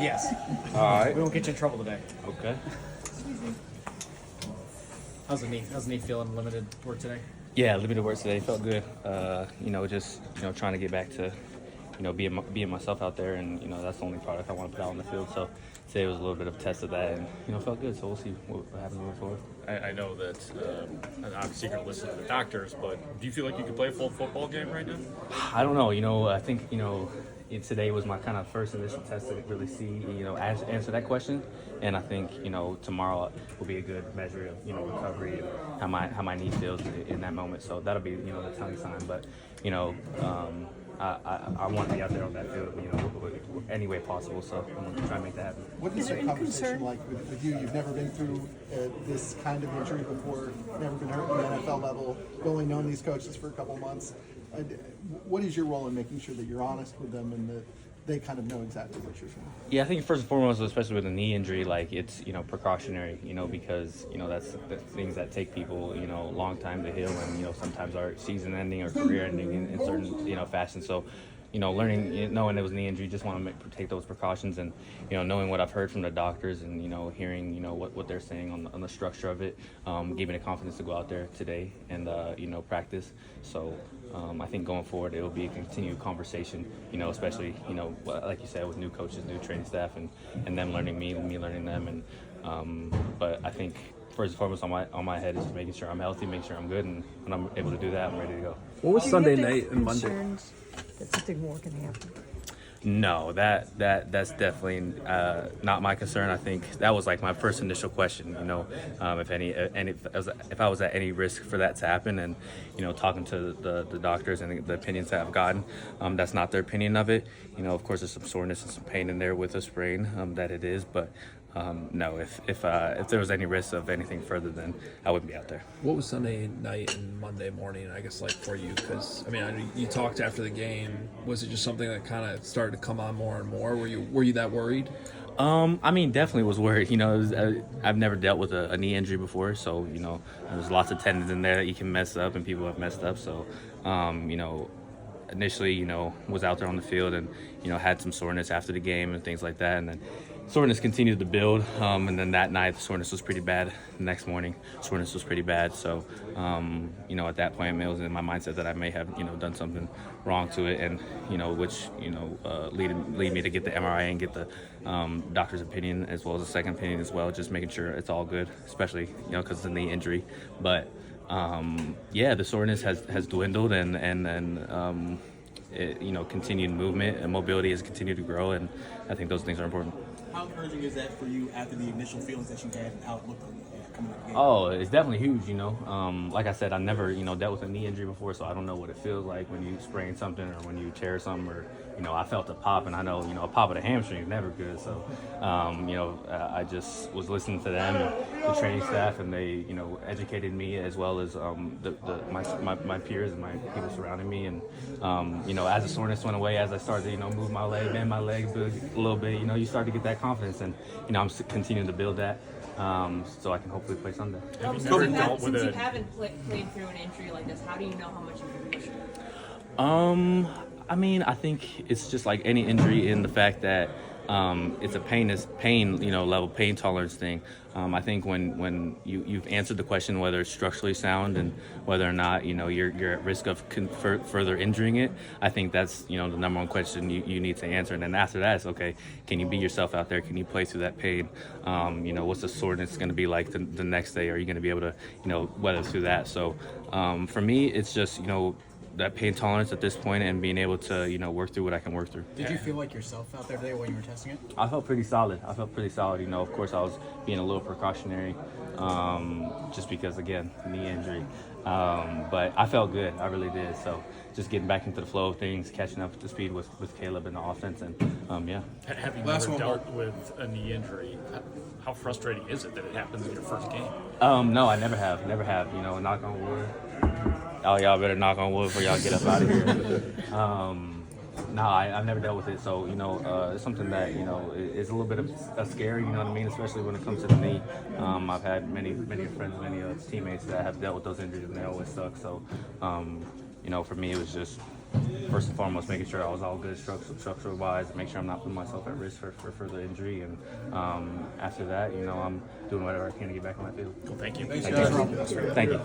Yes. All right. We won't get you in trouble today. Okay. How's the knee? How's the knee feeling? Limited work today? Yeah, limited work today. Felt good. Just trying to get back to, being myself out there, and that's the only product I want to put out on the field. So today was a little bit of a test of that, and felt good. So we'll see what happens moving forward. I know that obviously you're going to listen to the doctors, but do you feel like you could play a full football game right now? I don't know. I think today was my kind of first initial test to really see answer that question, and I think tomorrow will be a good measure of recovery and how my knee feels in that moment. So that'll be the telling sign. But I want to be out there on that field any way possible. So I'm going to try and make that happen. What is your conversation like with you? You've never been through this kind of injury before, never been hurt at the NFL level, you've only known these coaches for a couple months. What is your role in making sure that you're honest with them and that they kind of know exactly what you're saying? Yeah, I think first and foremost, especially with a knee injury, like it's precautionary, because that's things that take people a long time to heal, and sometimes are season ending or career ending in certain fashion. So learning, knowing it was a knee injury, just want to take those precautions, and knowing what I've heard from the doctors, and hearing what they're saying on the structure of it, gave me the confidence to go out there today and practice. So I think going forward, it will be a continued conversation, especially like you said, with new coaches, new training staff, and them learning me learning them, and but I think first and foremost on my head is just making sure I'm healthy, making sure I'm good, and when I'm able to do that, I'm ready to go. What was Sunday night and Monday? Concerns that something more can happen? No, that's definitely not my concern. I think that was like my first initial question. If I was at any risk for that to happen, and talking to the doctors and the opinions that I've gotten, that's not their opinion of it. Of course, there's some soreness and some pain in there with a sprain, that it is, but. No, if there was any risk of anything further, then I wouldn't be out there. What was Sunday night and Monday morning, I guess, like for you? Because I know you talked after the game. Was it just something that kind of started to come on more and more? Were you that worried? Definitely was worried. I've never dealt with a knee injury before, so there's lots of tendons in there that you can mess up, and people have messed up. So, initially, was out there on the field and had some soreness after the game and things like that, and then soreness continued to build, and then that night the soreness was pretty bad. The next morning soreness was pretty bad, so at that point it was in my mindset that I may have done something wrong to it, and which lead me to get the MRI and get the doctor's opinion as well as a second opinion as well, just making sure it's all good, especially because it's a knee injury. But the soreness has dwindled, and continued movement and mobility has continued to grow, and I think those things are important. How encouraging is that for you after the initial feelings that you had and how it looked coming up the game? Oh, it's definitely huge, Like I said, I never, dealt with a knee injury before, so I don't know what it feels like when you sprain something or when you tear something, or, I felt a pop, and I know, a pop of the hamstring is never good. So, I just was listening to them and the training staff, and they, educated me as well as my peers and my people surrounding me. And, as the soreness went away, as I started to, move my leg, bend my legs a little bit, you start to get that confidence, and, I'm continuing to build that. So I can hopefully play Sunday. Since you haven't played through an injury like this, how do you know how much you can push? I think it's just like any injury in the fact that it's a pain level, pain tolerance thing. I think when you've answered the question whether it's structurally sound and whether or not you're at risk of further injuring it, I think that's the number one question you need to answer. And then after that, it's okay, can you be yourself out there? Can you play through that pain? What's the soreness going to be like the next day? Are you going to be able to weather through that? So for me, it's just that pain tolerance at this point, and being able to work through what I can work through. Did you feel like yourself out there today when you were testing it? I felt pretty solid. Of course I was being a little precautionary, just because, again, knee injury, but I felt good. I really did. So just getting back into the flow of things, catching up to speed with Caleb and the offense, and Have you never dealt with a knee injury? How frustrating is it that it happens in your first game? No, I never have. Knock on wood. Oh, y'all better knock on wood before y'all get up out of here. I've never dealt with it, so it's something that is a little bit of scary. You know what I mean, especially when it comes to the knee. I've had many friends, many teammates that have dealt with those injuries, and they always suck. So, for me, it was just first and foremost, making sure I was all good structural wise, make sure I'm not putting myself at risk for further injury. And after that, I'm doing whatever I can to get back on my field. Well, thank you. Thanks, Thank guys. you. Thank you.